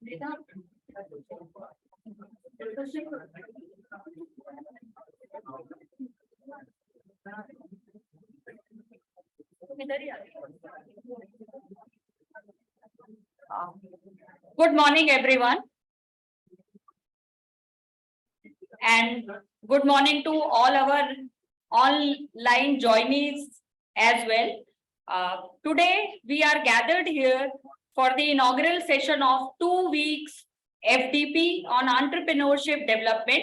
Good morning, everyone. And good morning to all our online joinees as well. Today, we are gathered here for the inaugural session of 2 weeks FDP on entrepreneurship development,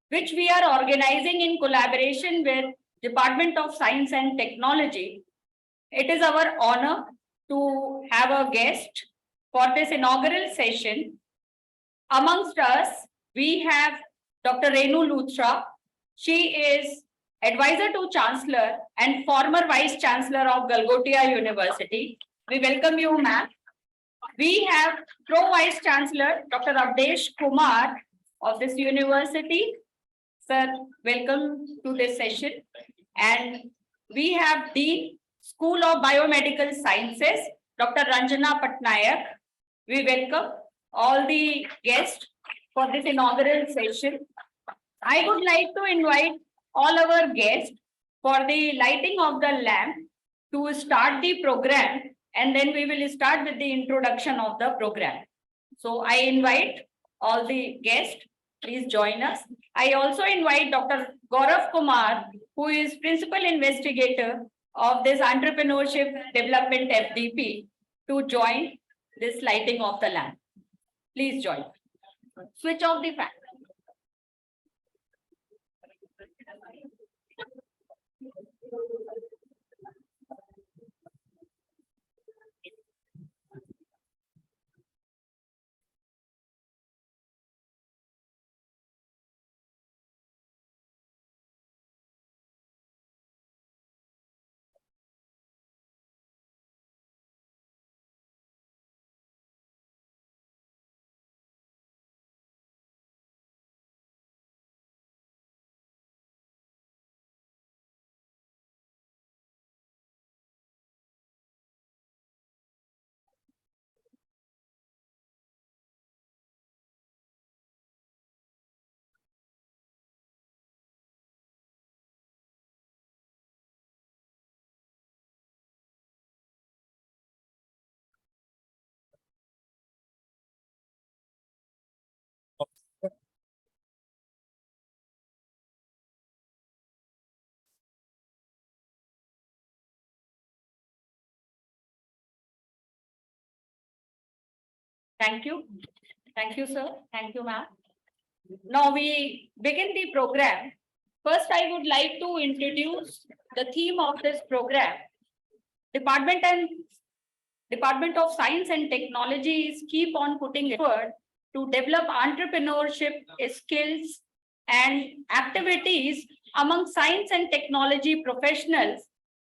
which we are organizing in collaboration with Department of Science and Technology. It is our honor to have a guest for this inaugural session. Amongst us, we have Dr. Renu Luthra. She is advisor to Chancellor and former Vice Chancellor of Galgotias University. We welcome you, ma'am. We have Pro-Vice Chancellor, Dr. Avadhesh Kumar of this university. Sir, welcome to this session. And we have Dean, School of Biomedical Sciences, Dr. Ranjana Patnaik. We welcome all the guests for this inaugural session. I would like to invite all our guests for the lighting of the lamp to start the program, and then we will start with the introduction of the program. So I invite all the guests, please join us. I also invite Dr. Gaurav Kumar, who is Principal Investigator of this Entrepreneurship Development FDP, to join this lighting of the lamp. Please join. Switch off the fan. Thank you. Thank you, sir. Thank you, ma'am. Now we begin the program. First, I would like to introduce the theme of this program. Department of Science and Technology is keep on putting effort to develop entrepreneurship skills and activities among science and technology professionals,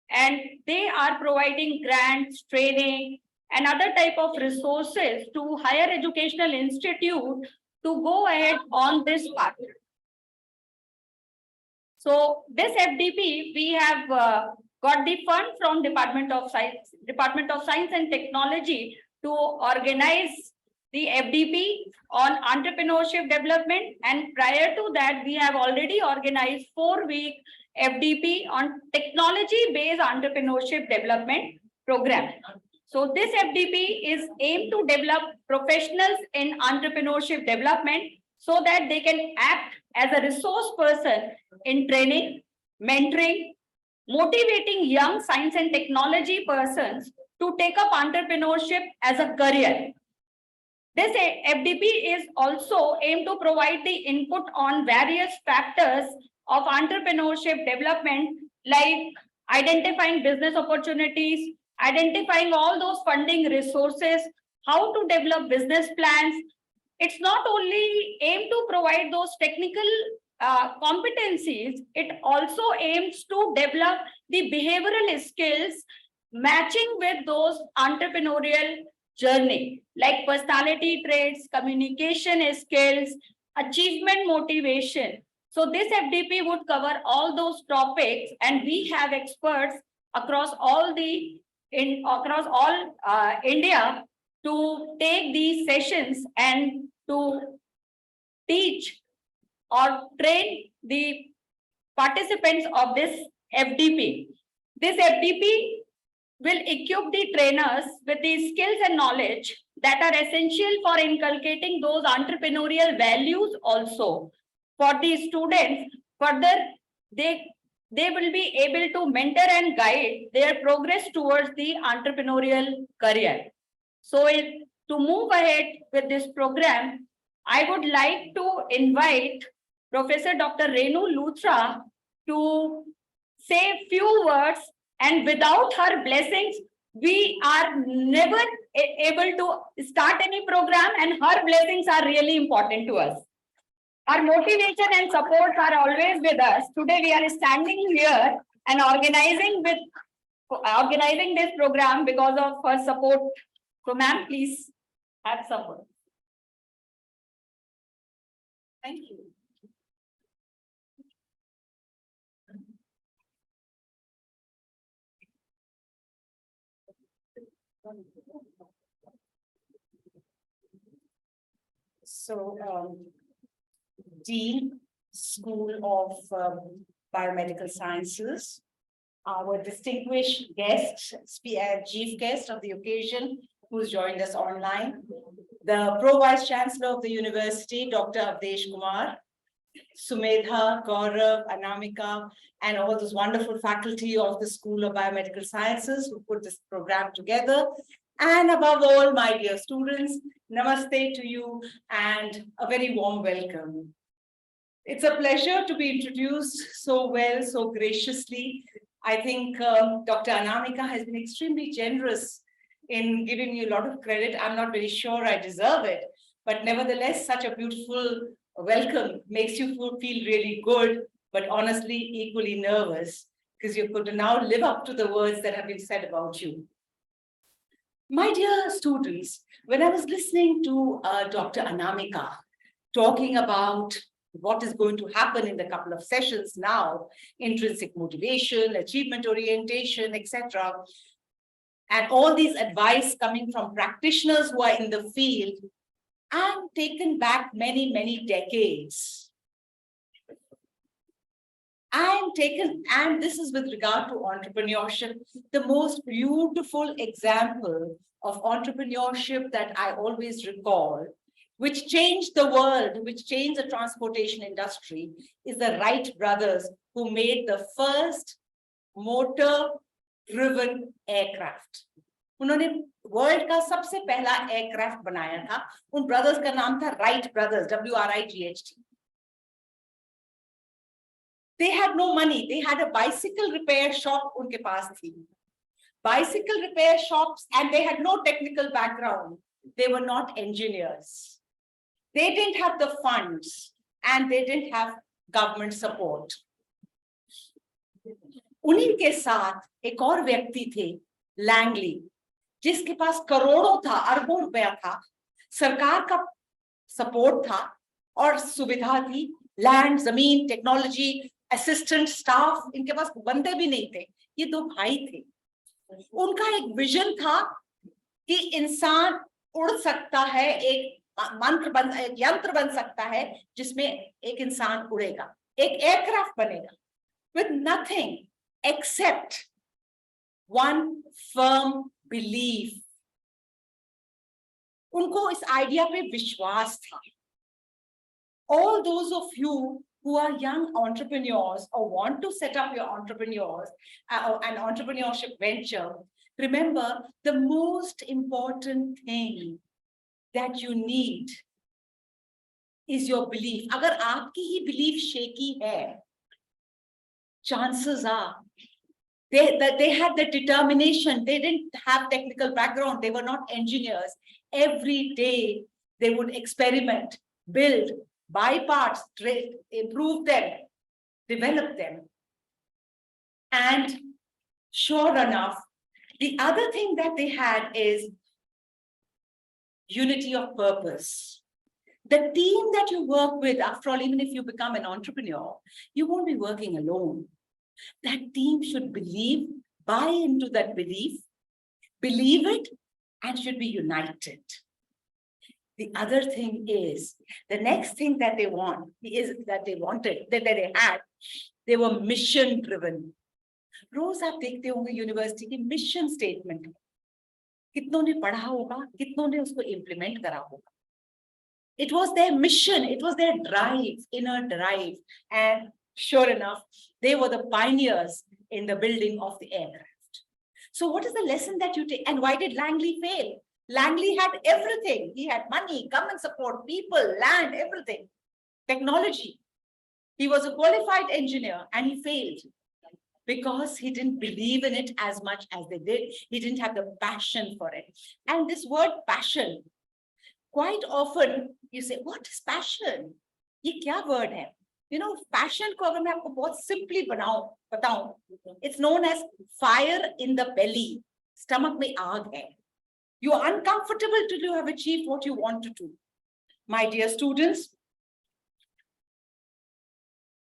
and they are providing grants, training, and other type of resources to higher educational institute to go ahead on this path. So this FDP, we have got the fund from Department of Science and Technology to organize the FDP on entrepreneurship development, and prior to that, we have already organized 4-week FDP on technology-based entrepreneurship development program. So this FDP is aimed to develop professionals in entrepreneurship development so that they can act as a resource person in training, mentoring, motivating young science and technology persons to take up entrepreneurship as a career. This FDP is also aimed to provide the input on various factors of entrepreneurship development, like identifying business opportunities, identifying all those funding resources, how to develop business plans. It's not only aimed to provide those technical competencies, it also aims to develop the behavioral skills matching with those entrepreneurial journey, like personality traits, communication skills, achievement motivation. So this FDP would cover all those topics, and we have experts across all India to take these sessions and to teach or train the participants of this FDP. This FDP will equip the trainers with the skills and knowledge that are essential for inculcating those entrepreneurial values also for the students. Further, they will be able to mentor and guide their progress towards the entrepreneurial career. So to move ahead with this program, I would like to invite Professor Dr. Renu Luthra to say few words, and without her blessings, we are never able to start any program, and her blessings are really important to us. Our motivation and support are always with us. Today we are standing here and organizing this program because of her support. So ma'am, please have support. Thank you. So, Dean, School of Biomedical Sciences, our distinguished guest, chief guest of the occasion, who's joined us online, the Pro-Vice Chancellor of the University, Dr. Avadhesh Kumar, Sumedha, Gaurav, Anamika, and all those wonderful faculty of the School of Biomedical Sciences who put this program together. And above all, my dear students, namaste to you and a very warm welcome. It's a pleasure to be introduced so well, so graciously. I think Dr. Anamika has been extremely generous in giving me a lot of credit. I'm not very sure I deserve it, but nevertheless, such a beautiful welcome makes you feel really good, but honestly, equally nervous, because you could now live up to the words that have been said about you. My dear students, when I was listening to Dr. Anamika talking about what is going to happen in the couple of sessions now, intrinsic motivation, achievement orientation, etc., and all these advice coming from practitioners who are in the field, I'm taken back many, many decades. I'm taken, and this is with regard to entrepreneurship, the most beautiful example of entrepreneurship that I always recall, which changed the world, which changed the transportation industry, is the Wright brothers, who made the first motor-driven aircraft. उन्होंने world का सबसे पहला aircraft बनाया था. उन brothers का नाम था Wright brothers, WRIGHT. They had no money. They had a bicycle repair shop उनके पास थी. Bicycle repair shops, and they had no technical background. They were not engineers. They didn't have the funds, and they didn't have government support. उन्हीं के साथ एक और व्यक्ति थे, Langley, जिसके पास करोड़ों था, अरबों रुपया था, सरकार का सपोर्ट था और सुविधा थी, लैंड, जमीन, टेक्नोलॉजी, असिस्टेंट, स्टाफ, इनके पास बंदे भी नहीं थे. ये दो भाई थे. उनका एक विजन था कि इंसान उड़ सकता है, एक यंत्र बन सकता है जिसमें एक इंसान उड़ेगा, एक एयरक्राफ्ट बनेगा, with nothing except one firm belief. उनको इस आइडिया पे विश्वास था. All those of you who are young entrepreneurs or want to set up your entrepreneurs an entrepreneurship venture, remember the most important thing that you need is your belief. अगर आपकी ही belief shaky है, chances are they had the determination. They didn't have technical background. They were not engineers. Every day they would experiment, build, buy parts, improve them, develop them. And sure enough, the other thing that they had is unity of purpose. The team that you work with, after all, even if you become an entrepreneur, you won't be working alone. That team should buy into that belief, believe it, and should be united. The other thing is, the next thing that they want is that they wanted, that they had, they were mission driven. रोज आप देखते होंगे university की mission statement, कितनों ने पढ़ा होगा, कितनों ने उसको इम्प्लीमेंट करा होगा. It was their mission, it was their drive, inner drive, and sure enough, they were the pioneers in the building of the aircraft. So what is the lesson that you take? And why did Langley fail? Langley had everything. He had money, government support, people, land, everything, technology. He was a qualified engineer and he failed because he didn't believe in it as much as they did. He didn't have the passion for it. And this word passion, quite often you say, what is passion? Ye kya word hai? You know, passion ko agar main aapko bahut simply बताऊं, it's known as fire in the belly. Stomach mein aag hai. You are uncomfortable till you have achieved what you want to do. My dear students,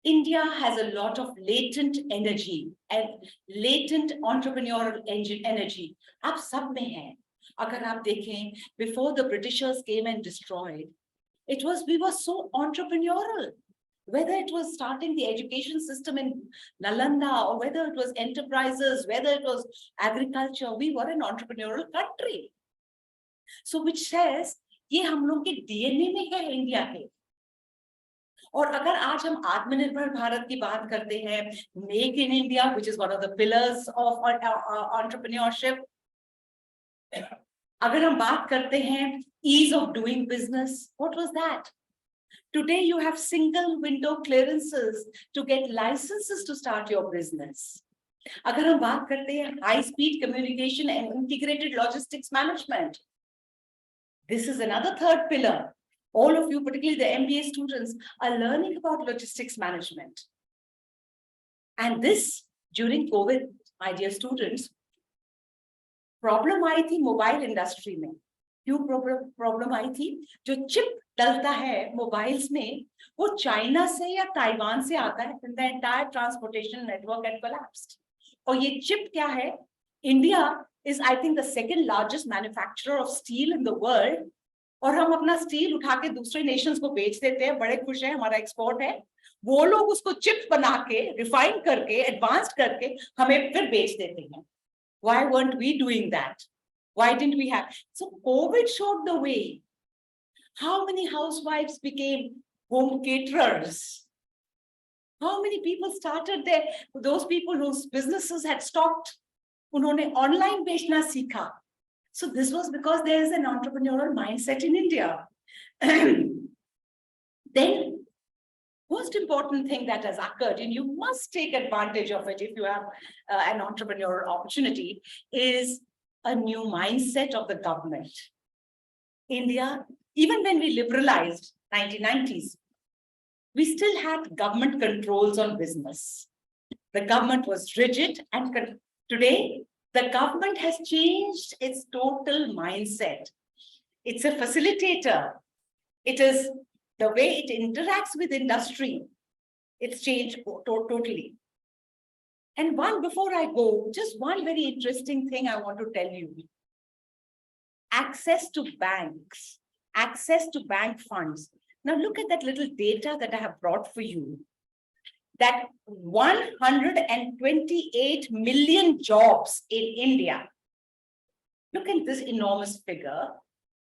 India has a lot of latent energy and latent entrepreneurial energy. आप सब में है. अगर आप देखें, before the Britishers came and destroyed, we were so entrepreneurial. Whether it was starting the education system in Nalanda, or whether it was enterprises, whether it was agriculture, we were an entrepreneurial country. So which says, ये हम लोग के DNA में है India के. और अगर आज हम आत्मनिर्भर भारत की बात करते हैं, make in India, which is one of the pillars of entrepreneurship. अगर हम बात करते हैं ease of doing business, what was that? Today you have single window clearances to get licenses to start your business. अगर हम बात करते हैं high speed communication and integrated logistics management, this is another third pillar. All of you, particularly the MBA students, are learning about logistics management. And this, during COVID, my dear students, problem आई थी mobile industry में. क्यों problem आई थी? जो chip डलता है mobiles में, वो China से या ताइवान से आता है. The entire transportation network had collapsed. और ये चिप क्या है? India is, I think, the second largest manufacturer of steel in the world. और हम अपना स्टील उठा के दूसरे नेशंस को बेच देते हैं, बड़े खुश हैं, हमारा एक्सपोर्ट है. वो लोग उसको चिप बना के, रिफाइन करके, एडवांस्ड करके हमें फिर बेच देते हैं. Why weren't we doing that? Why didn't we have? So COVID showed the way. How many housewives became home caterers? How many people started there? Those people whose businesses had stopped, उन्होंने online बेचना सीखा. So this was because there is an entrepreneurial mindset in India. Then, most important thing that has occurred, and you must take advantage of it if you have an entrepreneurial opportunity, is a new mindset of the government. India, even when we liberalized 1990s, we still had government controls on business. The government was rigid, and today, the government has changed its total mindset. It's a facilitator. It is the way it interacts with industry. It's changed totally. And before I go, just one very interesting thing I want to tell you. Access to banks, access to bank funds. Now look at that little data that I have brought for you. That 128 million jobs in India. Look at this enormous figure.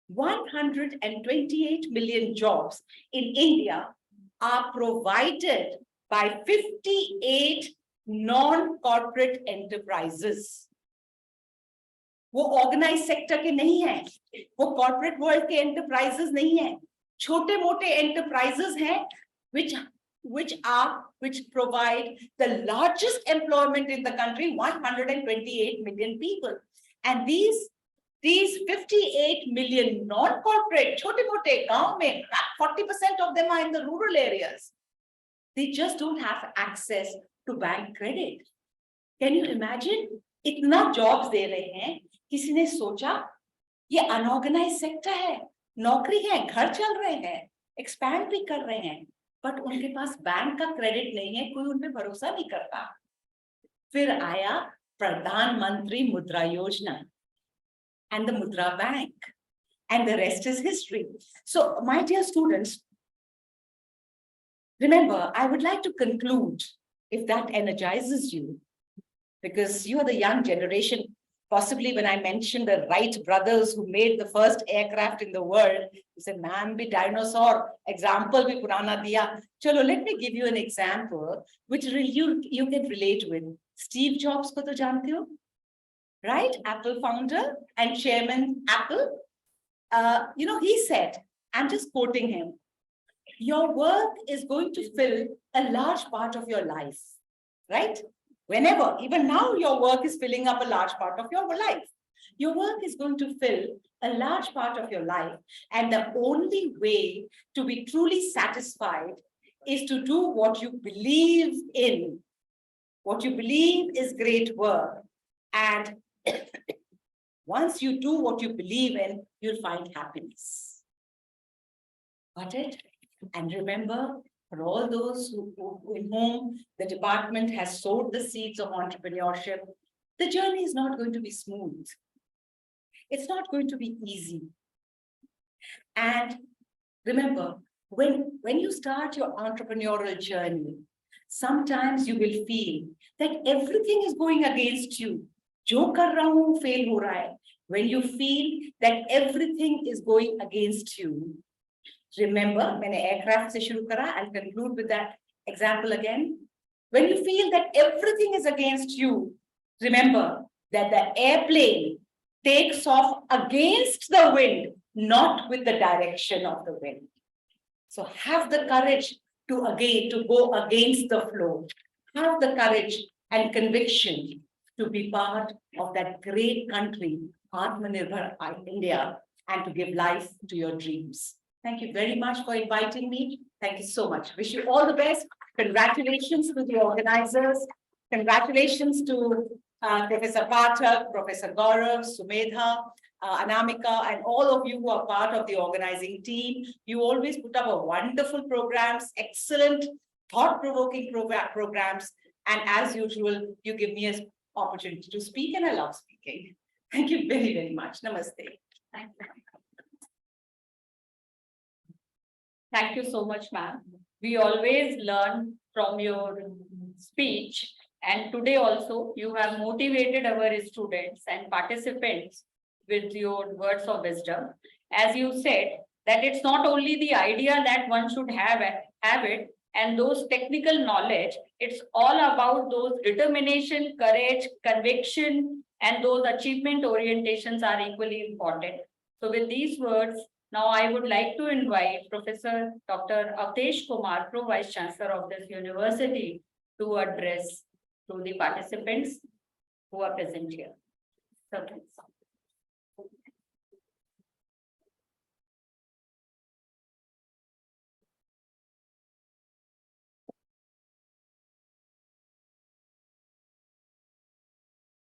128 million jobs in India are provided by 58 non-corporate enterprises. वो organized sector के नहीं हैं, वो corporate world के enterprises नहीं हैं, छोटे मोटे enterprises हैं, which provide the largest employment in the country, 128 million people. And these 58 million non-corporate, छोटे मोटे गांव में, 40% of them are in the rural areas. They just don't have access to bank credit. Can you imagine? इतना jobs दे रहे हैं, किसी ने सोचा ये unorganized sector है, नौकरी है, घर चल रहे हैं, expand भी कर रहे हैं, but उनके पास बैंक का क्रेडिट नहीं है, कोई उन पे भरोसा नहीं करता. फिर आया प्रधानमंत्री मुद्रा योजना. and the Mudra Bank. And the rest is history. So, my dear students, remember, I would like to conclude, if that energizes you, because you are the young generation. Possibly when I mentioned the Wright brothers who made the first aircraft in the world, you say, man, be dinosaur, example bhi purana diya. Chalo, let me give you an example, which you can relate with. Steve Jobs ko to jante ho? Right? Apple founder and chairman Apple. He said, I'm just quoting him, your work is going to fill a large part of your life, right? Whenever, even now, your work is filling up a large part of your life. Your work is going to fill a large part of your life. And the only way to be truly satisfied is to do what you believe in. What you believe is great work. And once you do what you believe in, you'll find happiness. Got it? And remember, for all those in whom the department has sowed the seeds of entrepreneurship, the journey is not going to be smooth. It's not going to be easy. And remember, when you start your entrepreneurial journey, sometimes you will feel that everything is going against you. Jo kar raha hu, fail ho raha hai. When you feel that everything is going against you, remember, maine aircraft se shuru kara, I'll conclude with that example again. When you feel that everything is against you, remember that the airplane takes off against the wind, not with the direction of the wind. So have the courage to go against the flow. Have the courage and conviction to be part of that great country, Atmanirbhar India, and to give life to your dreams. Thank you very much for inviting me. Thank you so much. Wish you all the best. Congratulations to the organizers. Congratulations to Professor Pathak, Professor Gaurav, Sumedha, Anamika, and all of you who are part of the organizing team. You always put up a wonderful programs, excellent, thought-provoking programs. And as usual, you give me an opportunity to speak, and I love speaking. Thank you very, very much. Namaste. Thank you. Thank you so much, ma'am. We always learn from your speech, and today also you have motivated our students and participants with your words of wisdom. As you said, that it's not only the idea that one should have it and those technical knowledge, it's all about those determination, courage, conviction, and those achievement orientations are equally important. So with these words, now I would like to invite Professor Dr. Avadhesh Kumar, Pro Vice Chancellor of this university, to address to the participants who are present here. So, please.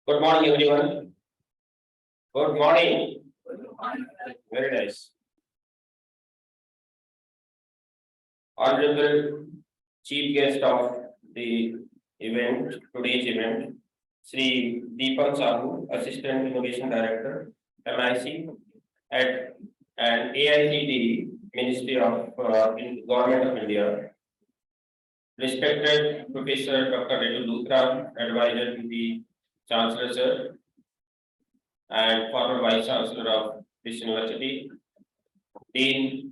Good morning, everyone. Good morning. Very nice. Honorable Chief Guest of the event, today's event, Sri Dipan Sahu, Assistant Innovation Director, MIC at and AICTE, Ministry of Government of India. Respected Professor Dr. Renu Luthra, Advisor to the Chancellor, sir, and former Vice Chancellor of this university, Dean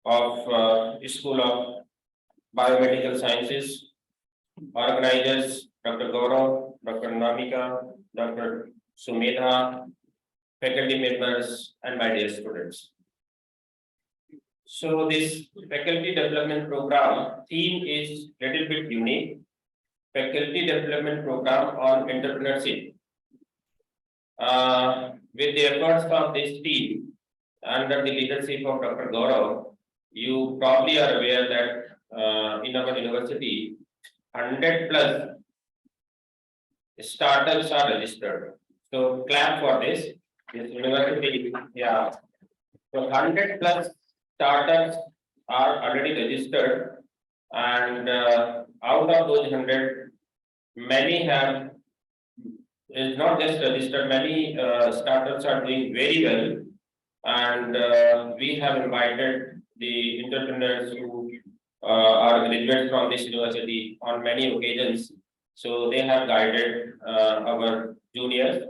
of School of Biomedical Sciences, organizers Dr. Gaurav, Dr. Anamika, Dr. Sumedha, faculty members, and my dear students. So this faculty development program theme is a little bit unique. Faculty development program on entrepreneurship. With the efforts of this team under the leadership of Dr. Gaurav, you probably are aware that in our university, 100 plus startups are registered. So clap for this. This university, yeah. So 100 plus startups are already registered, and out of those 100, many have is not just registered, many startups are doing very well. And we have invited the entrepreneurs who are graduates from this university on many occasions. So they have guided our juniors,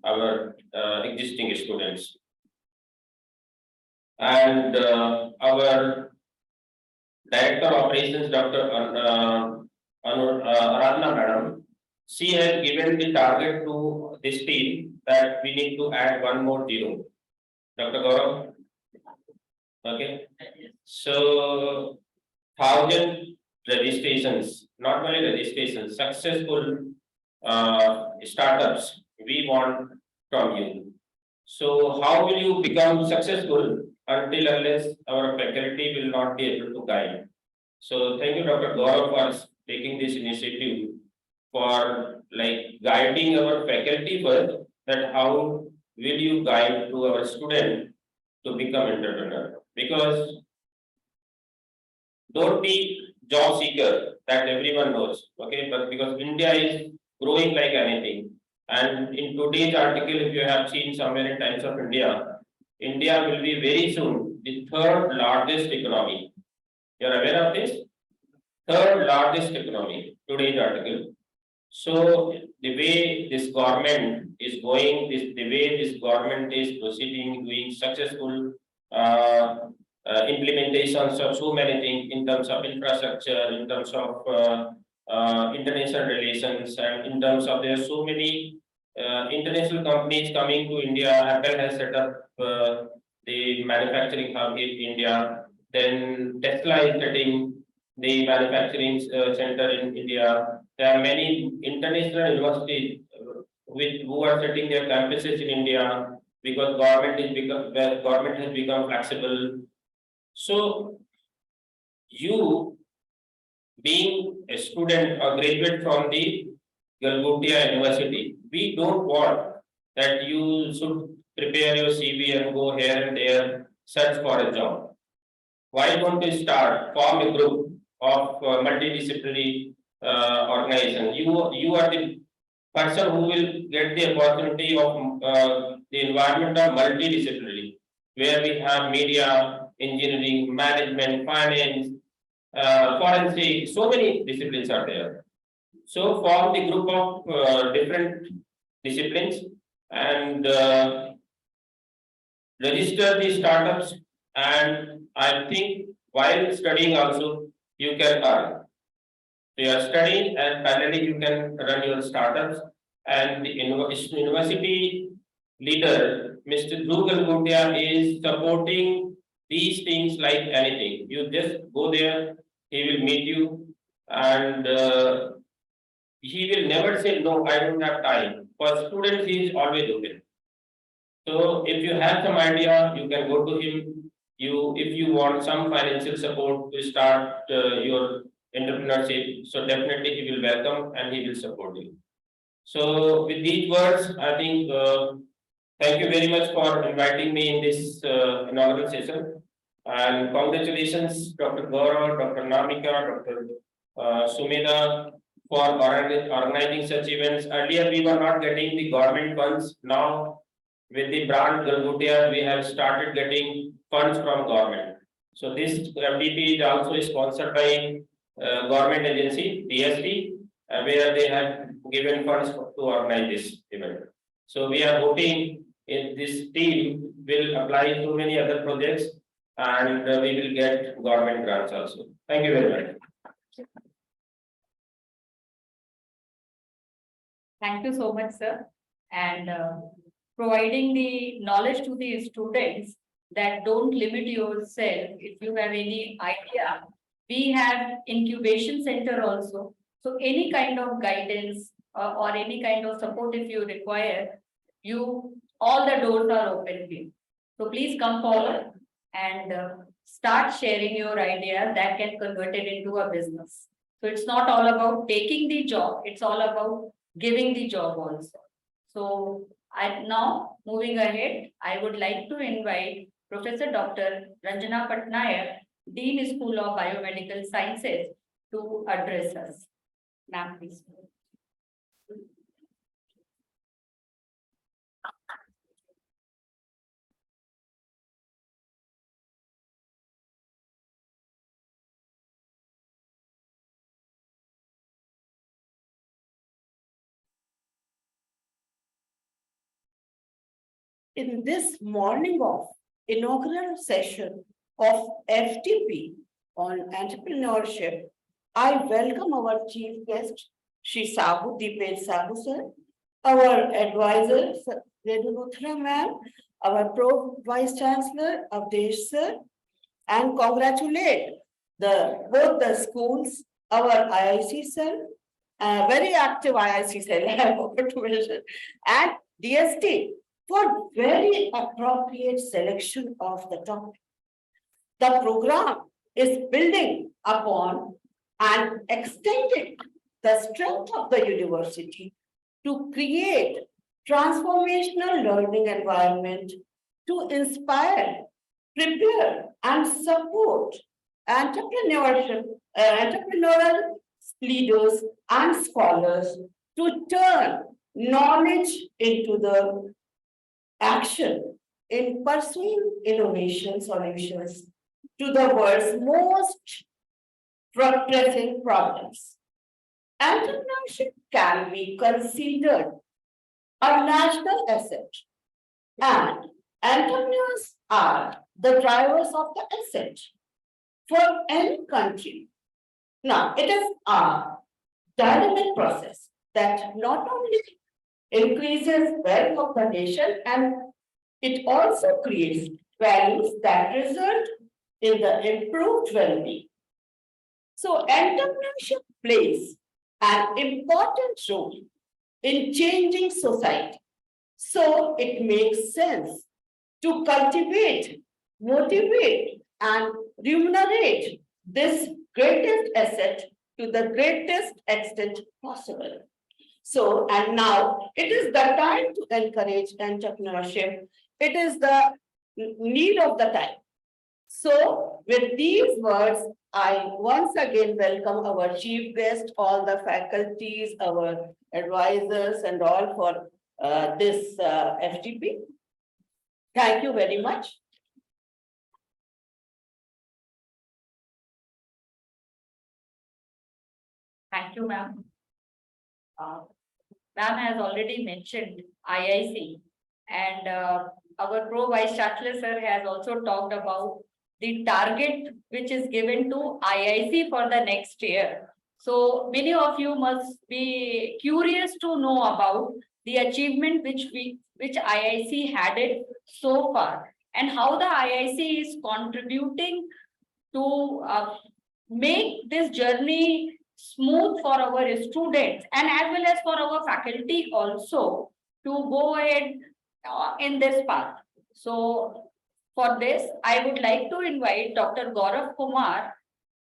our existing students. And our Director of Operations, Dr. Aradhana Madam, she has given the target to this team that we need to add one more zero. Dr. Gaurav? Okay. So 1,000 registrations, not only registrations, successful startups we want from you. So how will you become successful until unless our faculty will not be able to guide? So thank you, Dr. Gaurav, for taking this initiative for like guiding our faculty first, that how will you guide to our student to become entrepreneur? Because don't be job seeker, that everyone knows, okay? But because India is growing like anything, and in today's article, if you have seen somewhere in Times of India, India will be very soon the third largest economy. You are aware of this? Third largest economy, today's article. So the way this government is going, the way this government is proceeding, doing successful implementations of so many things in terms of infrastructure, in terms of international relations, and in terms of there are so many international companies coming to India. Apple has set up the manufacturing hub in India. Then Tesla is setting the manufacturing center in India. There are many international universities who are setting their campuses in India because government has become flexible. So you being a student or graduate from the Galgotias University, we don't want that you should prepare your CV and go here and there, search for a job. Why don't you form a group of multidisciplinary organization? You are the person who will get the opportunity of the environment of multidisciplinary, where we have media, engineering, management, finance, forensic, so many disciplines are there. So form the group of different disciplines and register the startups, and I think while studying also you can earn. So you are studying and finally you can run your startups, and the university leader, Mr. Dhruv Galgotia, is supporting these things like anything. You just go there, he will meet you, and he will never say, no, I don't have time. For students, he is always open. So if you have some idea, you can go to him. If you want some financial support to start your entrepreneurship, so definitely he will welcome and he will support you. So with these words, I think thank you very much for inviting me in this inaugural session. And congratulations, Dr. Gaurav, Dr. Anamika, Dr. Sumedha, for organizing such events. Earlier, we were not getting the government funds. Now, with the brand Galgotias, we have started getting funds from government. So this FDP is also sponsored by government agency, DST, where they have given funds to organize this event. So we are hoping if this team will apply to many other projects, and we will get government grants also. Thank you very much. Thank you so much, sir. And providing the knowledge to the students that don't limit yourself. If you have any idea, we have incubation center also. So any kind of guidance or any kind of support if you require, all the doors are open to you. So please come forward and start sharing your ideas that can convert it into a business. So it's not all about taking the job, it's all about giving the job also. So now moving ahead, I would like to invite Professor Dr. Ranjana Patnaik, Dean School of Biomedical Sciences, to address us. Ma'am, please. in this morning of inaugural session of FDP on entrepreneurship, I welcome our chief guest, Shri Sahu, Dipan Sahu sir, our advisor, Renu Luthra ma'am, our Prof Vice Chancellor, Avadhesh sir, and congratulate both the schools, our IIC cell, very active IIC cell, I forgot to mention, and DST for very appropriate selection of the topic. The program is building upon and extending the strength of the university to create transformational learning environment to inspire, prepare, and support entrepreneurship, entrepreneurial leaders and scholars to turn knowledge into the action in pursuing innovation solutions to the world's most pressing problems. Entrepreneurship can be considered a national asset, and entrepreneurs are the drivers of the asset for any country. Now, it is a dynamic process that not only increases wealth of the nation, and it also creates values that result in the improved well-being. So entrepreneurship plays an important role in changing society. So it makes sense to cultivate, motivate, and remunerate this greatest asset to the greatest extent possible. So, and now it is the time to encourage entrepreneurship. It is the need of the time. So, with these words, I once again welcome our chief guest, all the faculties, our advisors, and all for this FDP. Thank you very much. Thank you, ma'am. Ma'am has already mentioned IIC, and our Pro Vice Chancellor sir has also talked about the target which is given to IIC for the next year. So many of you must be curious to know about the achievement which IIC had it so far, and how the IIC is contributing to make this journey smooth for our students and as well as for our faculty also to go ahead in this path. So for this, I would like to invite Dr. Gaurav Kumar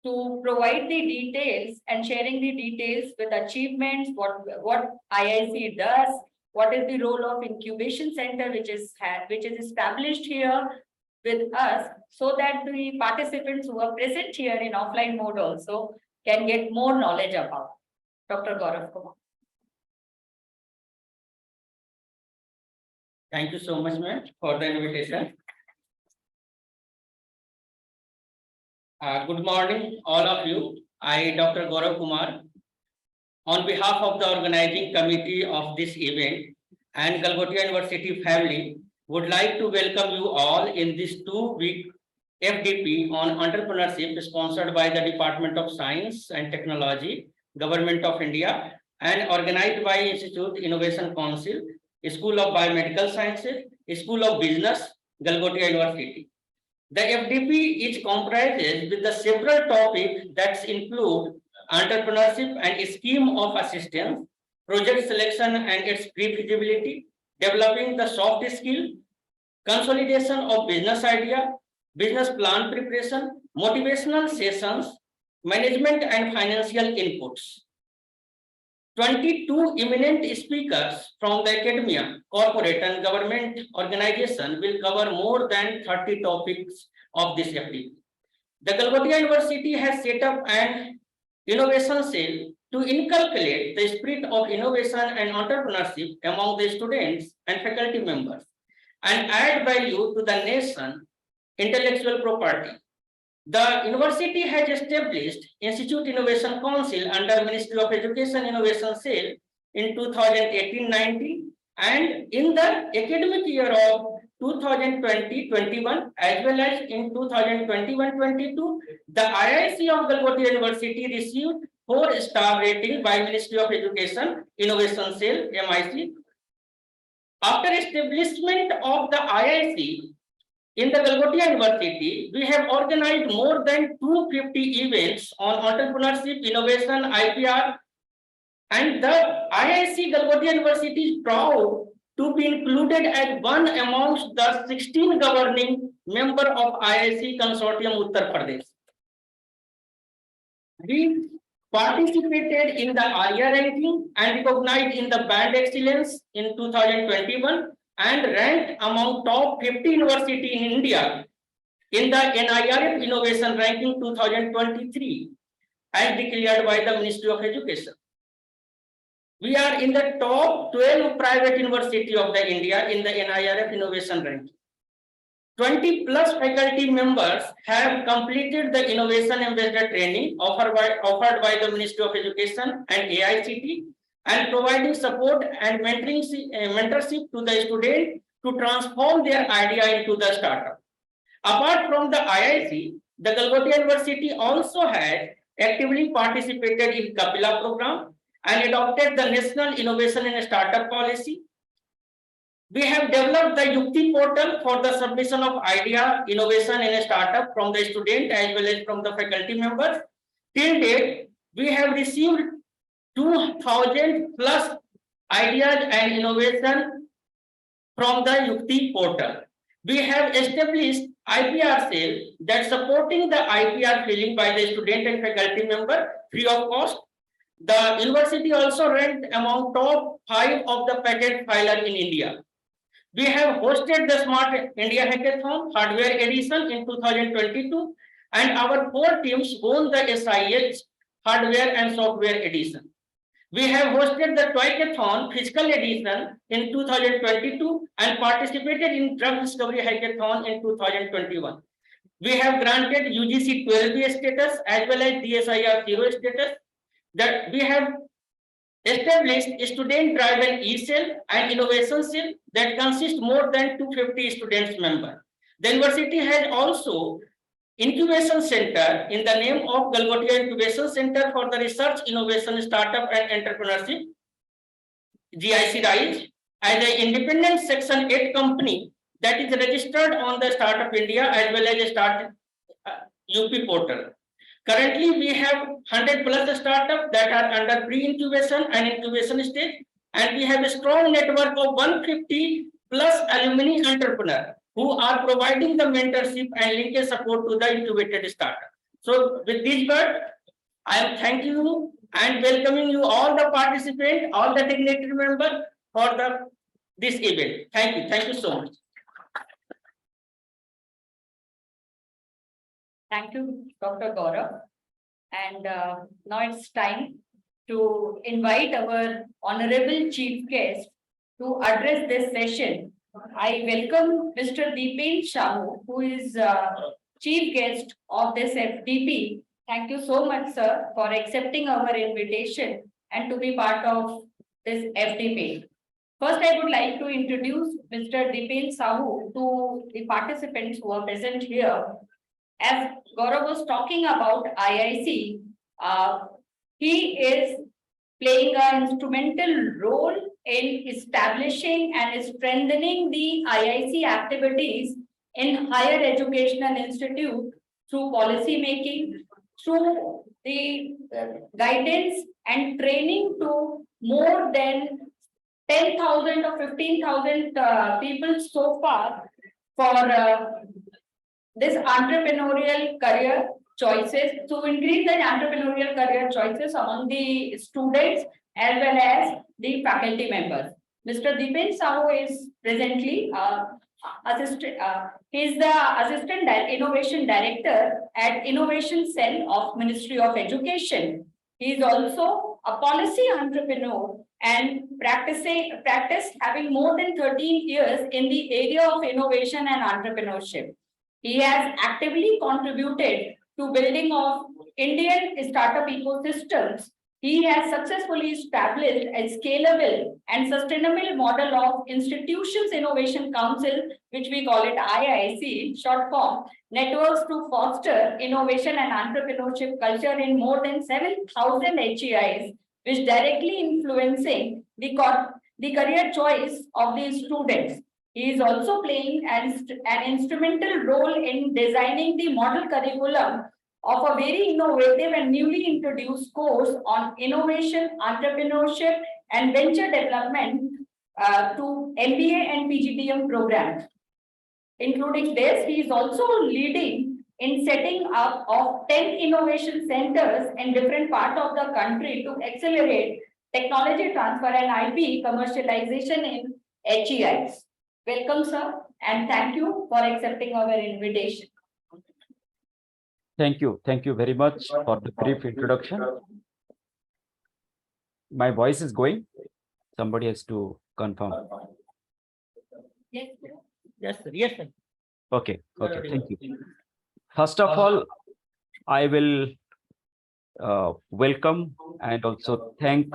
to provide the details and sharing the details with achievements, what IIC does, what is the role of incubation center which is established here with us, so that the participants who are present here in offline mode also can get more knowledge about. Dr. Gaurav Kumar. Thank you so much, ma'am, for the invitation. Good morning, all of you. I, Dr. Gaurav Kumar, on behalf of the organizing committee of this event and Galgotias University family, would like to welcome you all in this 2-week FDP on entrepreneurship sponsored by the Department of Science and Technology, Government of India, and organized by Institute Innovation Council, School of Biomedical Sciences, School of Business, Galgotias University. The FDP is comprises with the several topics that include entrepreneurship and scheme of assistance, project selection and its pre-feasibility, developing the soft skill, consolidation of business idea, business plan preparation, motivational sessions, management and financial inputs. 22 eminent speakers from the academia, corporate and government organization will cover more than 30 topics of this FDP. The Galgotias University has set up an innovation cell to inculcate the spirit of innovation and entrepreneurship among the students and faculty members and add value to the nation intellectual property. The university has established Institute Innovation Council under Ministry of Education Innovation Cell in 2018-19, and in the academic year of 2020-21 as well as in 2021-22, the IIC of Galgotias University received 4-star rating by Ministry of Education, Innovation Cell, MIC. After establishment of the IIC in the Galgotias University, we have organized more than 250 events on entrepreneurship, innovation, IPR, and the IIC Galgotias University is proud to be included as one amongst the 16 governing member of IIC Consortium Uttar Pradesh. We participated in the ARIA ranking and recognized in the band excellence in 2021 and ranked among top 50 university in India in the NIRF Innovation Ranking 2023 as declared by the Ministry of Education. We are in the top 12 private university of the India in the NIRF Innovation Ranking. 20 plus faculty members have completed the innovation ambassador training offered by the Ministry of Education and AICTE and providing support and mentorship to the student to transform their idea into the startup. Apart from the IIC, the Galgotias University also had actively participated in Kapila program and adopted the National Innovation and Startup Policy. We have developed the Yukti portal for the submission of idea, innovation and startup from the student as well as from the faculty members. Till date, we have received 2,000 plus ideas and innovation from the Yukti portal. We have established IPR cell that supporting the IPR filing by the student and faculty member free of cost. The university also ranked among top 5 of the patent filer in India. We have hosted the Smart India Hackathon Hardware Edition in 2022 and our 4 teams won the SIH Hardware and Software Edition. We have hosted the Toycathon Physical Edition in 2022 and participated in Drug Discovery Hackathon in 2021. We have granted UGC 12B status as well as DSIR 0 status. That we have established a student-driven e-cell and innovation cell that consists more than 250 students members. The university has also incubation center in the name of Galgotias Incubation Center for the Research, Innovation, Startup and Entrepreneurship, GIC RISE, as an independent Section 8 company that is registered on the Startup India as well as a Start UP portal. Currently, we have 100 plus startups that are under pre-incubation and incubation stage, and we have a strong network of 150 plus alumni entrepreneurs who are providing the mentorship and linkage support to the incubated startup. So, with this word, I am thanking you and welcoming you all the participants, all the dignitary members for this event. Thank you so much. Thank you, Dr. Gaurav. And now it's time to invite our honorable chief guest to address this session. I welcome Mr. Dipan Sahu, who is chief guest of this FDP. Thank you so much, sir, for accepting our invitation and to be part of this FDP. First, I would like to introduce Mr. Dipan Sahu to the participants who are present here. As Gaurav was talking about IIC, he is playing an instrumental role in establishing and strengthening the IIC activities in higher educational institute through policy making, through the guidance and training to more than 10,000 or 15,000 people so far for this entrepreneurial career choices, to increase the entrepreneurial career choices among the students as well as the faculty members. Mr. Dipan Sahu is presently he is the Assistant Innovation Director at Innovation Cell of Ministry of Education. He is also a policy entrepreneur and practice having more than 13 years in the area of innovation and entrepreneurship. He has actively contributed to building of Indian startup ecosystems. He has successfully established a scalable and sustainable model of Institutions Innovation Council which we call it IIC, short form, networks to foster innovation and entrepreneurship culture in more than 7,000 HEIs, which directly influencing the career choice of the students. He is also playing an instrumental role in designing the model curriculum of a very innovative and newly introduced course on innovation, entrepreneurship, and venture development to MBA and PGDM programs. Including this, he is also leading in setting up of 10 innovation centers in different parts of the country to accelerate technology transfer and IP commercialization in HEIs. Welcome, sir, and thank you for accepting our invitation. Thank you. Thank you very much for the brief introduction. My voice is going. Somebody has to confirm. Yes, sir. Yes, sir. Yes, sir. Okay. Okay. Thank you. First of all, I will welcome and also thank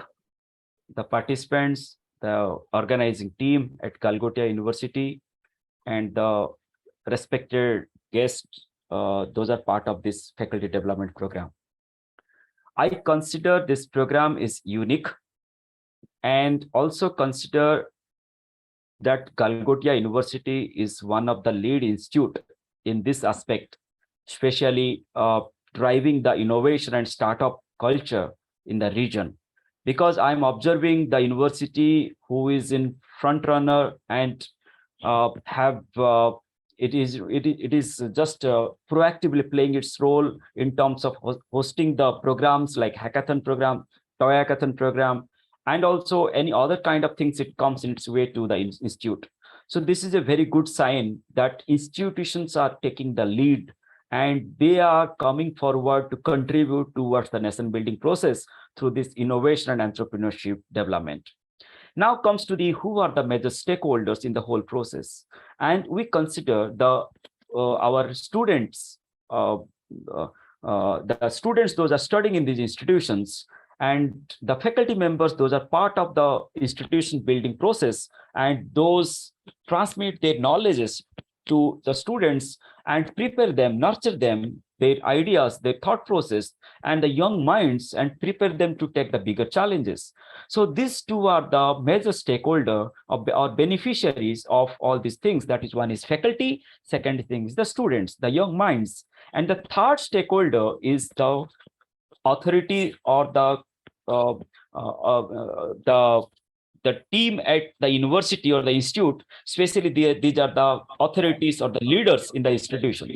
the participants, the organizing team at Galgotias University, and the respected guests. Those are part of this faculty development program. I consider this program is unique and also consider that Galgotias University is one of the lead institute in this aspect, especially driving the innovation and startup culture in the region. Because I'm observing the university who is in front runner and it is just proactively playing its role in terms of hosting the programs like hackathon program, toy hackathon program, and also any other kind of things it comes in its way to the institute. So this is a very good sign that institutions are taking the lead and they are coming forward to contribute towards the nation building process through this innovation and entrepreneurship development. Now comes to the who are the major stakeholders in the whole process, and we consider the our students, the students those are studying in these institutions, and the faculty members those are part of the institution building process, and those transmit their knowledges to the students and prepare them, nurture them, their ideas, their thought process, and the young minds, and prepare them to take the bigger challenges. So these two are the major stakeholder of or beneficiaries of all these things. That is, one is faculty, second thing is the students, the young minds, and the third stakeholder is the authority or the team at the university or the institute, especially these are the authorities or the leaders in the institution.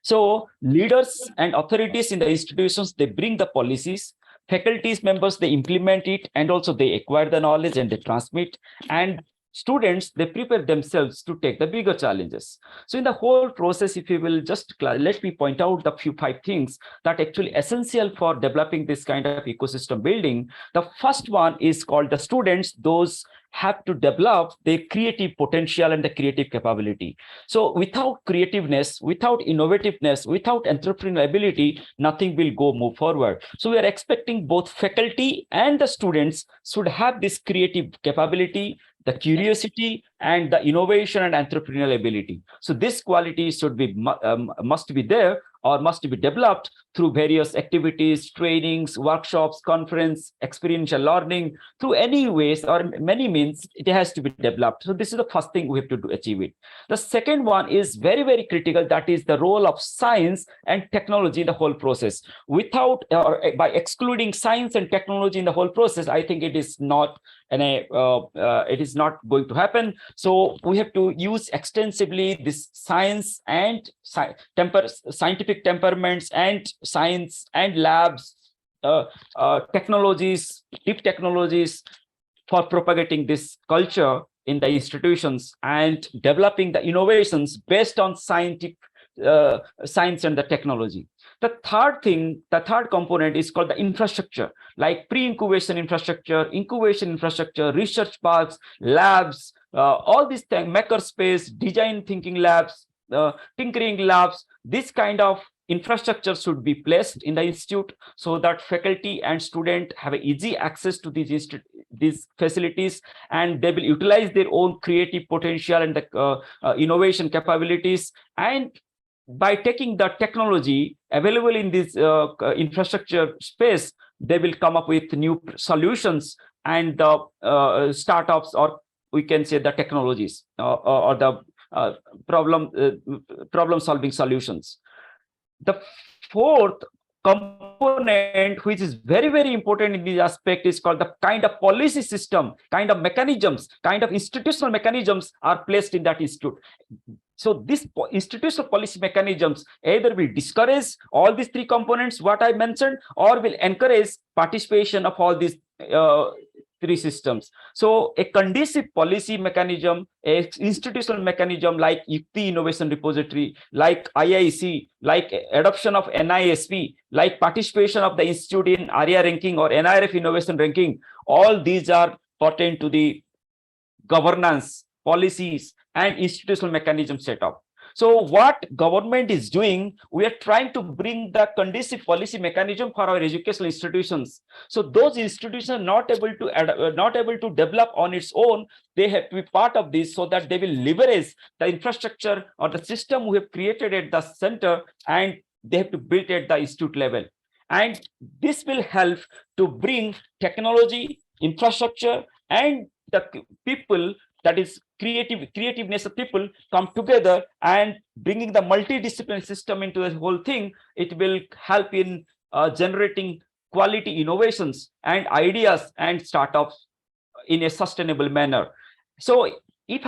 So leaders and authorities in the institutions, they bring the policies, faculties members, they implement it, and also they acquire the knowledge and they transmit, and students, they prepare themselves to take the bigger challenges. So in the whole process, if you will just let me point out the five things that actually essential for developing this kind of ecosystem building. The first one is called the students. Those have to develop their creative potential and the creative capability. So without creativeness, without innovativeness, without entrepreneurial ability, nothing will move forward. So we are expecting both faculty and the students should have this creative capability, the curiosity, and the innovation and entrepreneurial ability. So this quality should be must be there or must be developed through various activities, trainings, workshops, conference, experiential learning, through any ways or many means, it has to be developed. So this is the first thing we have to do, achieve it. The second one is very, very critical. That is the role of science and technology in the whole process. Without or by excluding science and technology in the whole process, I think it is not it is not going to happen. So we have to use extensively this science and scientific temperaments and science and labs, technologies, deep technologies for propagating this culture in the institutions and developing the innovations based on scientific science and the technology. The third component is called the infrastructure, like pre-incubation infrastructure, incubation infrastructure, research parks, labs, all these things, maker space, design thinking labs, tinkering labs. This kind of infrastructure should be placed in the institute so that faculty and student have easy access to these facilities, and they will utilize their own creative potential and the innovation capabilities. And by taking the technology available in this infrastructure space, they will come up with new solutions and the startups, or we can say the technologies or the problem solving solutions. The fourth component, which is very, very important in this aspect, is called the kind of policy system, kind of mechanisms, kind of institutional mechanisms are placed in that institute. So this institutional policy mechanisms either will discourage all these three components, what I mentioned, or will encourage participation of all these three systems. So a conducive policy mechanism, a institutional mechanism like AICTE Innovation Repository, like IIC, like adoption of NISP, like participation of the institute in ARIA ranking or NIRF innovation ranking, all these are pertain to the governance, policies, and institutional mechanism setup. So what government is doing, we are trying to bring the conducive policy mechanism for our educational institutions. So those institutions not able to develop on its own, they have to be part of this so that they will leverage the infrastructure or the system we have created at the center, and they have to build at the institute level. And this will help to bring technology, infrastructure, and the people, that is creativeness of people come together, and bringing the multidisciplinary system into the whole thing. It will help in generating quality innovations and ideas and startups in a sustainable manner. So if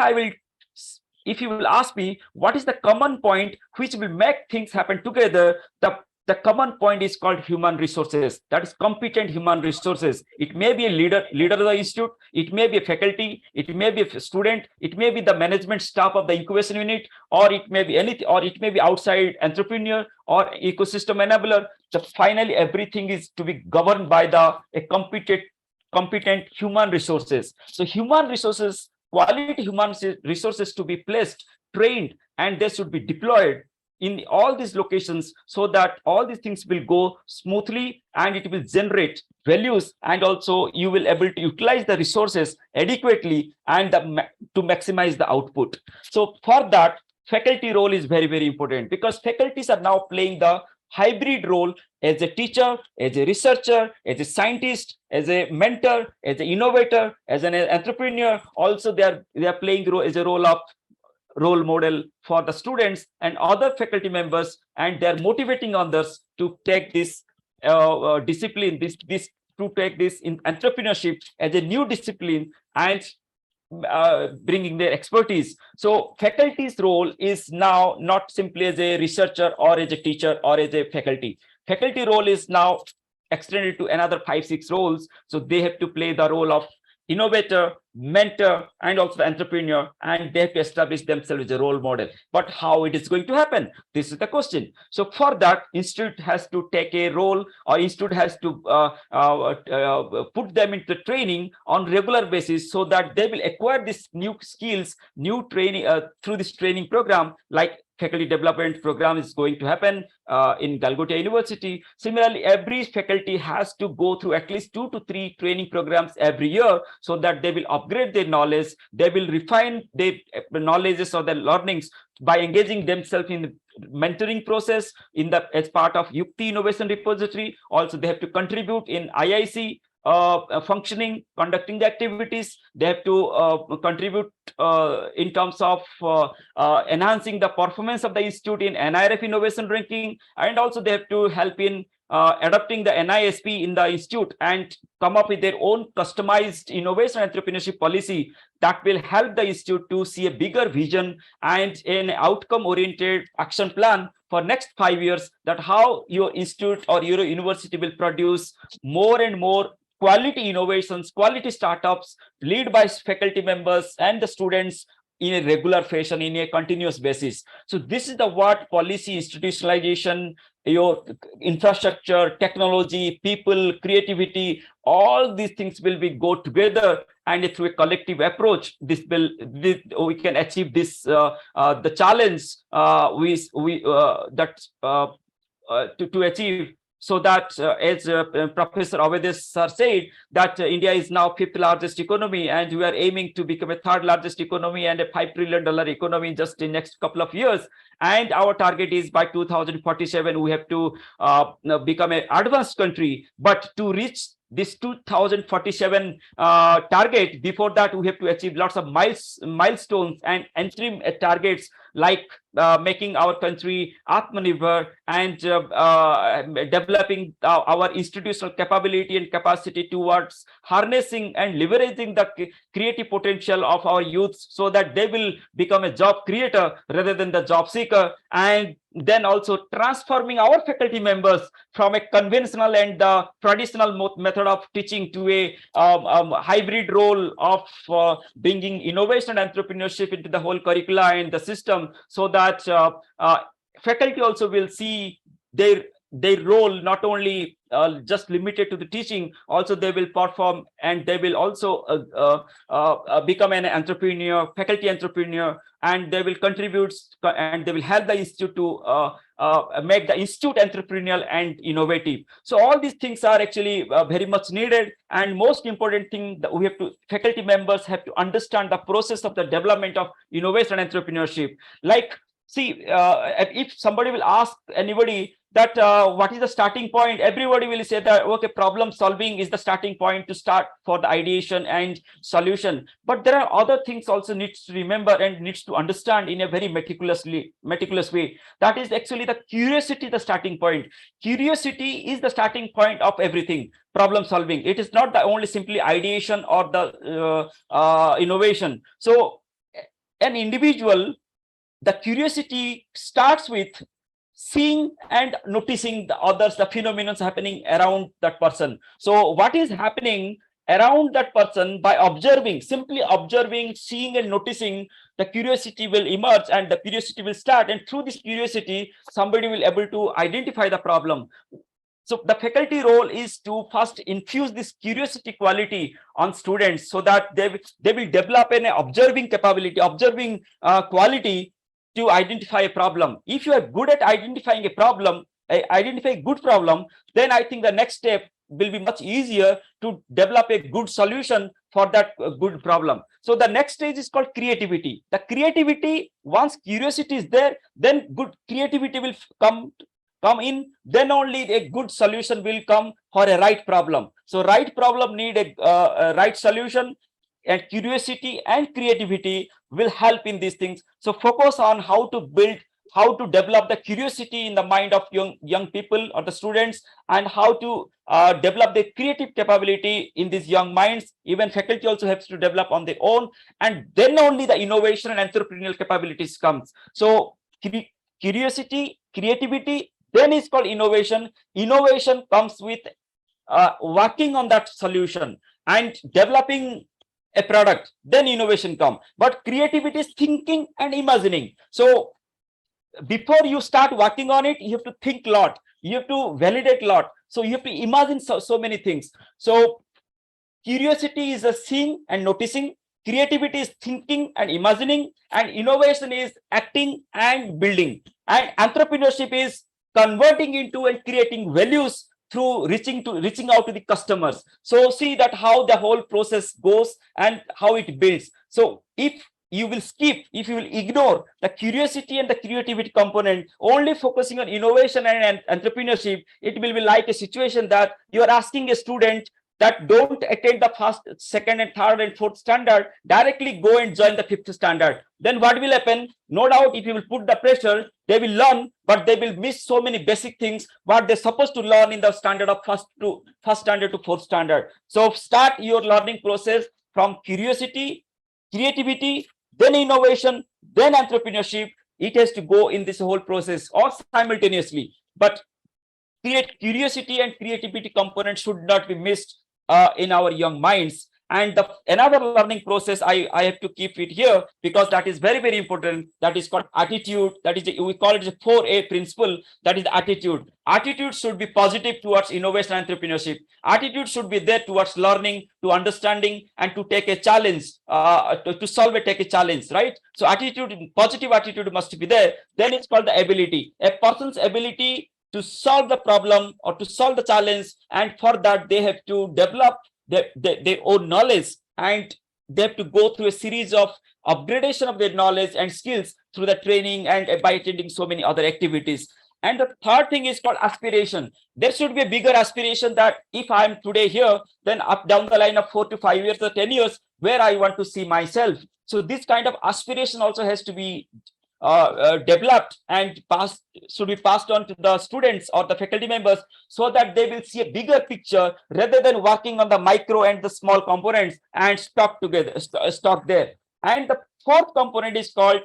you will ask me what is the common point which will make things happen together, the common point is called human resources. That is competent human resources. It may be a leader of the institute, it may be a faculty, it may be a student, it may be the management staff of the incubation unit, or it may be anything, or it may be outside entrepreneur or ecosystem enabler. So finally, everything is to be governed by a competent human resources. So human resources, quality human resources to be placed, trained, and they should be deployed in all these locations so that all these things will go smoothly, and it will generate values, and also you will able to utilize the resources adequately and to maximize the output. So for that, faculty role is very, very important, because faculties are now playing the hybrid role as a teacher, as a researcher, as a scientist, as a mentor, as an innovator, as an entrepreneur. Also they are playing the role as a role model for the students and other faculty members, and they're motivating others to take this discipline, to take this in entrepreneurship as a new discipline, and bringing their expertise. So faculty's role is now not simply as a researcher or as a teacher or as a faculty. Faculty role is now extended to another 5-6 roles. So they have to play the role of innovator, mentor, and also the entrepreneur, and they have to establish themselves as a role model. But how it is going to happen? This is the question. So for that, institute has to take a role, or institute has to put them into training on regular basis, so that they will acquire these new skills, new training through this training program, like faculty development program is going to happen in Galgotias University. Similarly, every faculty has to go through at least 2 to 3 training programs every year, so that they will upgrade their knowledge, they will refine their knowledges or their learnings by engaging themselves in the mentoring process as part of AICTE Innovation Repository. Also, they have to contribute in IIC functioning, conducting the activities. They have to contribute in terms of enhancing the performance of the institute in NIRF innovation ranking, and also they have to help in adopting the NISP in the institute and come up with their own customized innovation entrepreneurship policy that will help the institute to see a bigger vision and an outcome oriented action plan for next 5 years, that how your institute or your university will produce more and more quality innovations, quality startups, led by faculty members and the students in a regular fashion, in a continuous basis. So this is the what policy institutionalization, your infrastructure, technology, people, creativity, all these things will be go together, and through a collective approach, we can achieve this the challenge to achieve, so that as Professor Avadhesh sir said, that India is now 5th largest economy, and we are aiming to become a 3rd largest economy and a $5 trillion economy just in next couple of years. And our target is by 2047 we have to become an advanced country. But to reach this 2047 target, before that we have to achieve lots of milestones and interim targets, like making our country Atmanirbhar, and developing our institutional capability and capacity towards harnessing and leveraging the creative potential of our youths, so that they will become a job creator rather than the job seeker. And then also transforming our faculty members from a conventional and traditional method of teaching to a hybrid role of bringing innovation and entrepreneurship into the whole curricula and the system, so that faculty also will see their role not only just limited to the teaching, also they will perform, and they will also become an entrepreneur, faculty entrepreneur, and they will contribute, and they will help the institute to make the institute entrepreneurial and innovative. So all these things are actually very much needed. And most important thing that we have to, faculty members have to understand the process of the development of innovation and entrepreneurship. Like, see, if somebody will ask anybody that what is the starting point, everybody will say that okay, problem solving is the starting point to start for the ideation and solution. But there are other things also needs to remember and needs to understand in a very meticulous way. That is actually the curiosity, the starting point. Curiosity is the starting point of everything. Problem solving, it is not the only simply ideation or the innovation. So an individual, the curiosity starts with seeing and noticing the others, the phenomena happening around that person. So what is happening around that person, by observing, simply observing, seeing and noticing, the curiosity will emerge and the curiosity will start. And through this curiosity, somebody will able to identify the problem. So the faculty role is to first infuse this curiosity quality on students, so that they will develop an observing capability, observing quality, to identify a problem. If you are good at identifying a problem, identify a good problem, then I think the next step will be much easier to develop a good solution for that good problem. So the next stage is called creativity. The creativity, once curiosity is there, then good creativity will come in, then only a good solution will come for a right problem. So right problem need a right solution, and curiosity and creativity will help in these things. So focus on how to build, how to develop the curiosity in the mind of young people or the students, and how to develop the creative capability in these young minds. Even faculty also has to develop on their own, and then only the innovation and entrepreneurial capabilities comes. So curiosity, creativity, then is called innovation. Innovation comes with working on that solution and developing a product, then innovation come. But creativity is thinking and imagining. So before you start working on it, you have to think a lot, you have to validate a lot, so you have to imagine so many things. So curiosity is a seeing and noticing, creativity is thinking and imagining, and innovation is acting and building, and entrepreneurship is converting into and creating values through reaching out to the customers. So see that how the whole process goes and how it builds. So if you will ignore the curiosity and the creativity component, only focusing on innovation and entrepreneurship, it will be like a situation that you are asking a student that don't attend the first, second and third and fourth standard, directly go and join the fifth standard. Then what will happen? No doubt, if you will put the pressure, they will learn, but they will miss so many basic things what they're supposed to learn in the standard of first standard to fourth standard. So start your learning process from curiosity, creativity, then innovation, then entrepreneurship. It has to go in this whole process or simultaneously. But curiosity and creativity components should not be missed in our young minds. And another learning process, I have to keep it here because that is very, very important. That is called attitude. That is, we call it the 4A principle. That is the attitude. Attitude should be positive towards innovation and entrepreneurship. Attitude should be there towards learning, to understanding, and to take a challenge, to take a challenge, right? So attitude, positive attitude must be there. Then it's called the ability. A person's ability to solve the problem or to solve the challenge, and for that they have to develop their own knowledge, and they have to go through a series of upgradation of their knowledge and skills through the training and by attending so many other activities. And the third thing is called aspiration. There should be a bigger aspiration that if I'm today here, then up down the line of 4 to 5 years or 10 years, where I want to see myself. So this kind of aspiration also has to be developed and passed, should be passed on to the students or the faculty members, so that they will see a bigger picture rather than working on the micro and the small components and stock together, stock there. And the fourth component is called,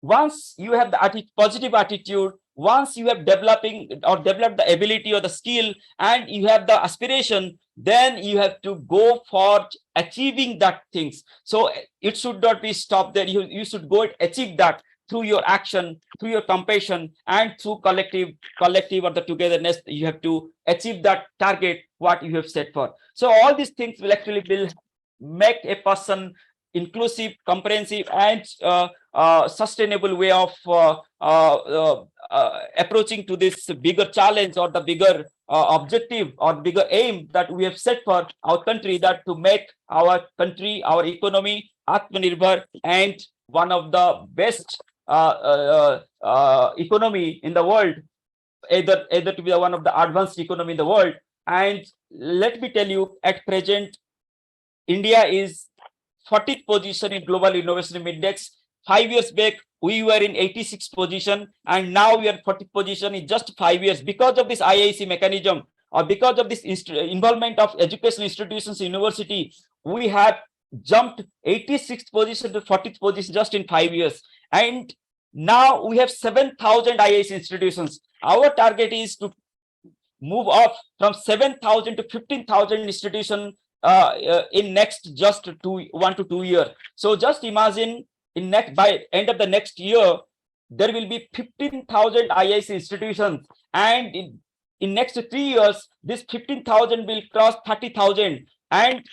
once you have the positive attitude, once you have developing or developed the ability or the skill, and you have the aspiration, then you have to go for achieving that things. So it should not be stopped there. You should go and achieve that through your action, through your compassion, and through collective or the togetherness. You have to achieve that target what you have set for. So all these things will actually make a person inclusive, comprehensive, and sustainable way of approaching to this bigger challenge or the bigger objective or bigger aim that we have set for our country, that to make our country, our economy Atmanirbhar and one of the best economy in the world, either to be one of the advanced economy in the world. And let me tell you, at present, India is 40th position in Global Innovation Index. 5 years back, we were in 86th position, and now we are 40th position in just 5 years, because of this IIC mechanism or because of this involvement of educational institutions, university. We have jumped 86th position to 40th position just in 5 years. And now we have 7,000 IIC institutions. Our target is to move up from 7,000 to 15,000 institutions in next just 1 to 2 years. So just imagine, by end of the next year, there will be 15,000 IIC institutions, and in next 3 years, this 15,000 will cross 30,000. And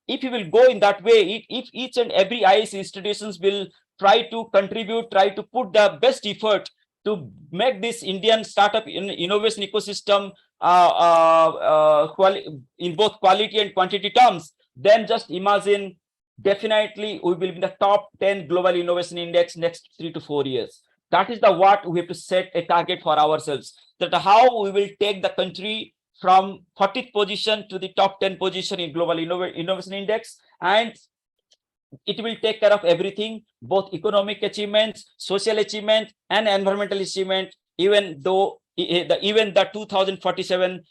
if you will go in that way, if each and every IIC institutions will try to contribute, try to put the best effort to make this Indian startup innovation ecosystem in both quality and quantity terms, then just imagine, definitely we will be in the top 10 global innovation index next 3 to 4 years. That is the what we have to set a target for ourselves, that how we will take the country from 40th position to the top 10 position in global innovation index. And it will take care of everything, both economic achievements, social achievement, and environmental achievement, even the 2047,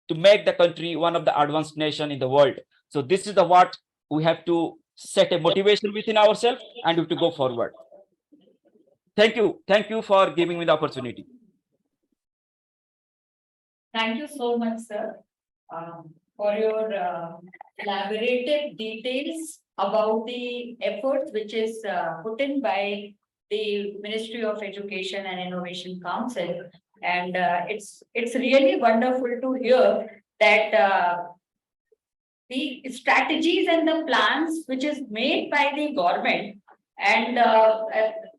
to make the country one of the advanced nation in the world. So this is the what we have to set a motivation within ourselves, and we have to go forward. Thank you for giving me the opportunity. Thank you so much, sir, for your elaborative details about the efforts which is put in by the Ministry of Education and Innovation Council. And it's really wonderful to hear that the strategies and the plans which is made by the government, and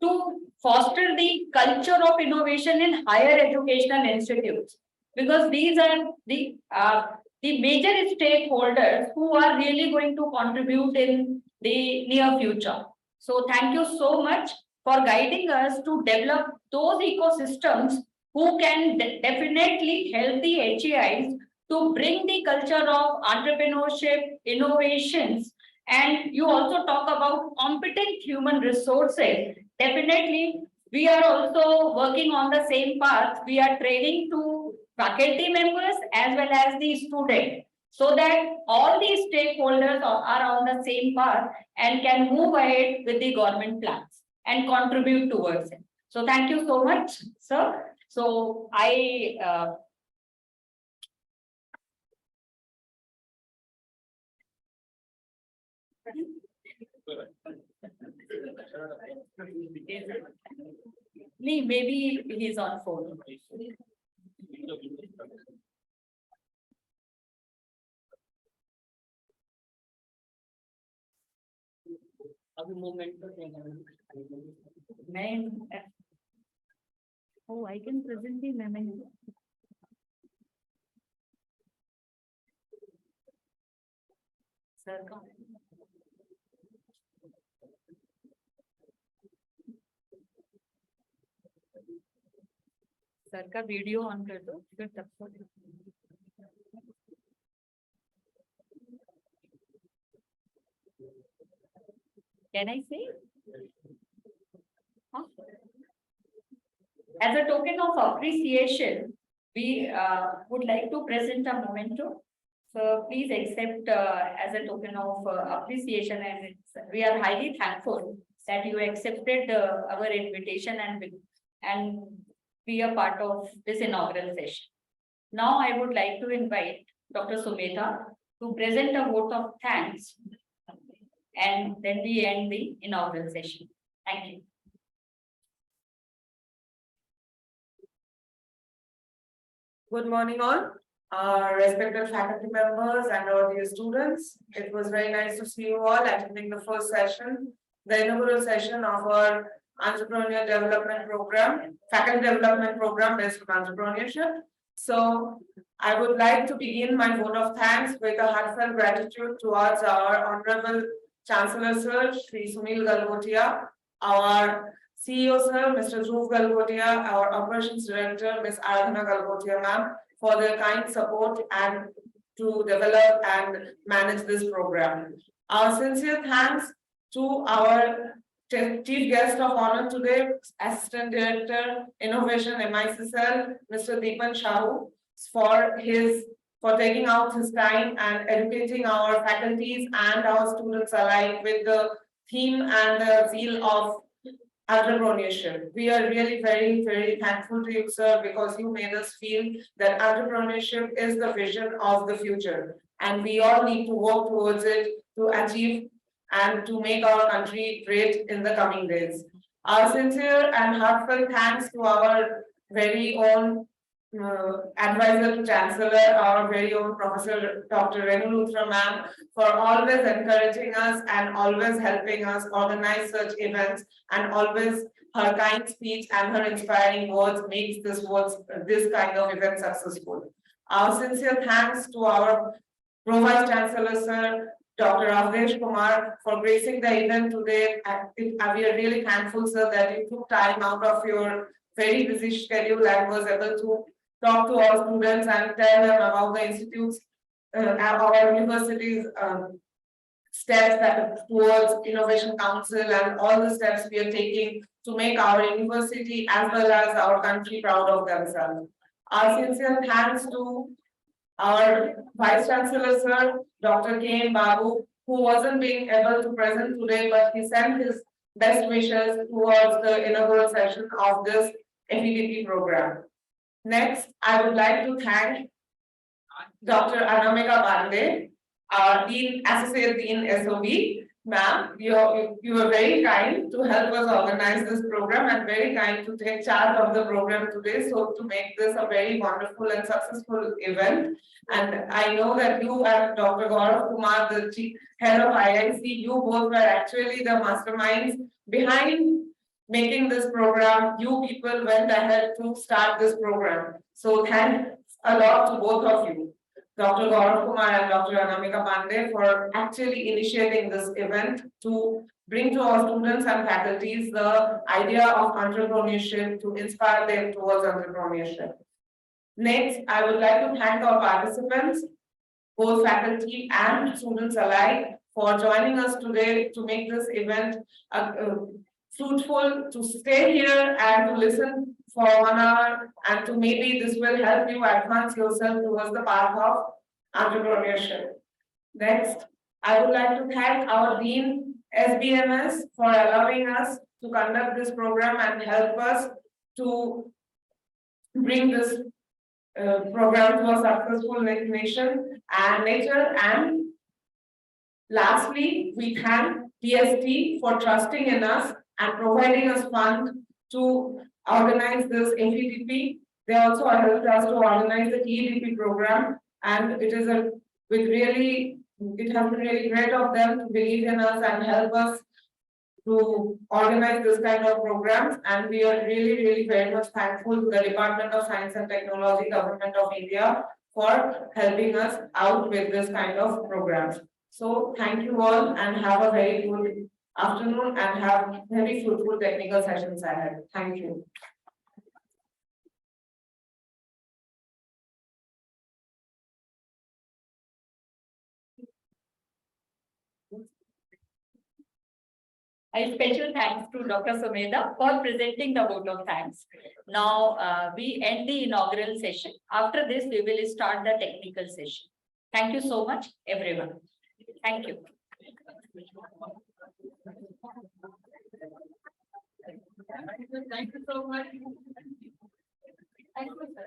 to foster the culture of innovation in higher educational institutes, because these are the major stakeholders who are really going to contribute in the near future. So thank you so much for guiding us to develop those ecosystems who can definitely help the HEIs to bring the culture of entrepreneurship, innovations. And you also talk about competent human resources. Definitely, we are also working on the same path. We are training to faculty members as well as the students, so that all these stakeholders are on the same path and can move ahead with the government plans and contribute towards it. So thank you so much, sir. So maybe he's on phone. Oh, I can present the memo. Sir का video on कर दो फिर तब तक Can I say? Huh? As a token of appreciation, we would like to present a memento. So please accept as a token of appreciation, and we are highly thankful that you accepted our invitation and be a part of this inaugural session. Now I would like to invite Dr. Sumedha to present a vote of thanks, and then we end the inaugural session. Thank you. Good morning all, respected faculty members and our dear students. It was very nice to see you all attending the first session, the inaugural session of our entrepreneurial development program, faculty development program based on entrepreneurship. So I would like to begin my vote of thanks with a heartfelt gratitude towards our Honorable Chancellor Sir, Shri Sunil Galgotia, our CEO Sir, Mr. Dhruv Galgotia, our Operations Director, Ms. Aradhana Galgotia Ma'am, for their kind support and to develop and manage this program. Our sincere thanks to our chief guest of honor today, Assistant Director, Innovation MICSL, Mr. Dipan Sahu, for taking out his time and educating our faculties and our students alike with the theme and the zeal of entrepreneurship. We are really very, very thankful to you, sir, because you made us feel that entrepreneurship is the vision of the future. And we all need to work towards it to achieve and to make our country great in the coming days. Our sincere and heartfelt thanks to our very own advisor to Chancellor, our very own Professor Dr. Renu Luthra Ma'am, for always encouraging us and always helping us organize such events, and always her kind speech and her inspiring words makes this kind of event successful. Our sincere thanks to our Pro-Vice Chancellor Sir, Dr. Avadhesh Kumar, for gracing the event today. We are really thankful, sir, that you took time out of your very busy schedule and was able to talk to our students and tell them about the institutes, our universities' steps that towards Innovation Council and all the steps we are taking to make our university as well as our country proud of themselves. Our sincere thanks to our Vice Chancellor, Sir, Dr. K. Babu, who wasn't being able to present today, but he sent his best wishes towards the inaugural session of this FDP program. Next, I would like to thank Dr. Anamika Pandey, our Dean, Associate Dean SOB. Ma'am, you were very kind to help us organize this program and very kind to take charge of the program today, so to make this a very wonderful and successful event. And I know that you and Dr. Gaurav Kumar, the chief head of IIC, you both were actually the masterminds behind making this program. You people went ahead to start this program. So thanks a lot to both of you, Dr. Gaurav Kumar and Dr. Anamika Pandey, for actually initiating this event to bring to our students and faculties the idea of entrepreneurship, to inspire them towards entrepreneurship. Next, I would like to thank our participants, both faculty and students alike, for joining us today to make this event fruitful, to stay here and to listen for 1 hour, and to maybe this will help you advance yourself towards the path of entrepreneurship. Next, I would like to thank our Dean SBMS for allowing us to conduct this program and help us to bring this program to a successful nature. And lastly, we thank DST for trusting in us and providing us funds to organize this FDP. They also helped us to organize the EDP program, and it has been really great of them to believe in us and help us to organize this kind of programs. And we are really very much thankful to the Department of Science and Technology, Government of India, for helping us out with this kind of programs. So thank you all and have a very good afternoon and have very fruitful technical sessions ahead. Thank you. A special thanks to Dr. Sumedha for presenting the vote of thanks. Now, we end the inaugural session. After this, we will start the technical session. Thank you so much, everyone. Thank you. Thank you so much. Thank you, sir.